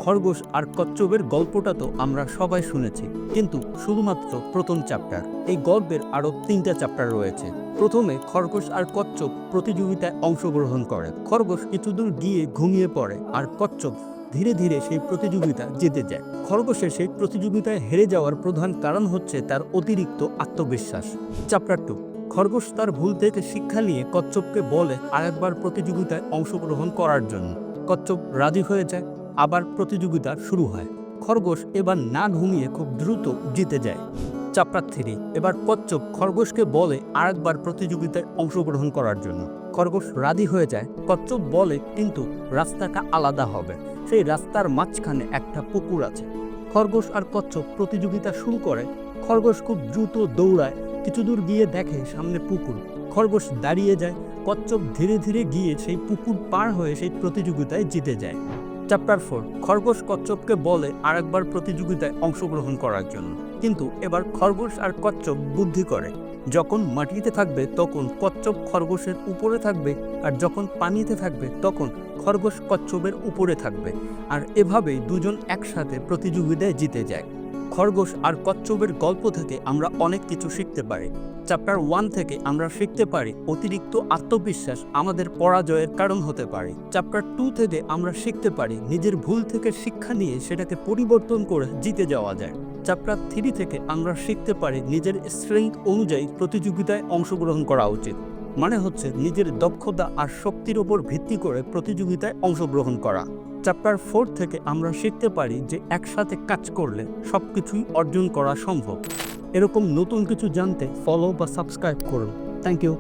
খরগোশ আর কচ্ছপের গল্পটা তো আমরা সবাই শুনেছি, কিন্তু শুধুমাত্র প্রথম চ্যাপ্টার। এই গল্পের আরও 3টা চ্যাপ্টার রয়েছে। প্রথমে খরগোশ আর কচ্ছপ প্রতিযোগিতায় অংশগ্রহণ করে। খরগোশ কিছুদূর গিয়ে ঘুমিয়ে পড়ে আর কচ্ছপ ধীরে ধীরে সেই প্রতিযোগিতা জিতে যায়। খরগোশের সেই প্রতিযোগিতায় হেরে যাওয়ার প্রধান কারণ হচ্ছে তার অতিরিক্ত আত্মবিশ্বাস। চ্যাপ্টার 2, খরগোশ তার ভুল থেকে শিক্ষা নিয়ে কচ্ছপকে বলে আরেকবার প্রতিযোগিতায় অংশগ্রহণ করার জন্য। কচ্ছপ রাজি হয়ে যায়, আবার প্রতিযোগিতা শুরু হয়। খরগোশ এবার না ঘুমিয়ে খুব দ্রুত জিতে যায়। চ্যাপ্টার 3, এবার কচ্ছপ খরগোশকে বলে আরেকবার প্রতিযোগিতায় অংশগ্রহণ করার জন্য। খরগোশ রাজি হয়ে যায়। কচ্ছপ বলে কিন্তু রাস্তাটা আলাদা হবে, সেই রাস্তার মাঝখানে একটা পুকুর আছে। খরগোশ আর কচ্ছপ প্রতিযোগিতা শুরু করে। খরগোশ খুব দ্রুত দৌড়ায়, কিছু দূর গিয়ে দেখে সামনে পুকুর। খরগোশ দাঁড়িয়ে যায়। কচ্ছপ ধীরে ধীরে গিয়ে সেই পুকুর পার হয়ে সেই প্রতিযোগিতায় জিতে যায়। চ্যাপ্টার 4, খরগোশ কচ্ছপকে বলে আরেকবার প্রতিযোগিতায় অংশগ্রহণ করার জন্য, কিন্তু এবার খরগোশ আর কচ্ছপ বুদ্ধি করে। যখন মাটিতে থাকবে তখন কচ্ছপ খরগোশের উপরে থাকবে, আর যখন পানিতে থাকবে তখন খরগোশ কচ্ছপের উপরে থাকবে। আর এভাবেই দুজন একসাথে প্রতিযোগিতায় জিতে যায়। খরগোশ আর কচ্ছপের গল্প থেকে আমরা অনেক কিছু শিখতে পারি। চ্যাপ্টার 1 থেকে আমরা শিখতে পারি অতিরিক্ত আত্মবিশ্বাস আমাদের পরাজয়ের কারণ হতে পারে। চ্যাপ্টার 2 থেকে আমরা শিখতে পারি নিজের ভুল থেকে শিক্ষা নিয়ে সেটাকে পরিবর্তন করে জিতে যাওয়া যায়। চ্যাপ্টার 3 থেকে আমরা শিখতে পারি নিজের স্ট্রেংথ অনুযায়ী প্রতিযোগিতায় অংশগ্রহণ করা উচিত। মানে হচ্ছে নিজের দক্ষতা আর শক্তির উপর ভিত্তি করে প্রতিযোগিতায় অংশগ্রহণ করা। চ্যাপ্টার 4 থেকে আমরা শিখতে পারি যে একসাথে কাজ করলে সবকিছুই অর্জন করা সম্ভব। এরকম নতুন কিছু জানতে ফলো বা সাবস্ক্রাইব করুন। Thank you.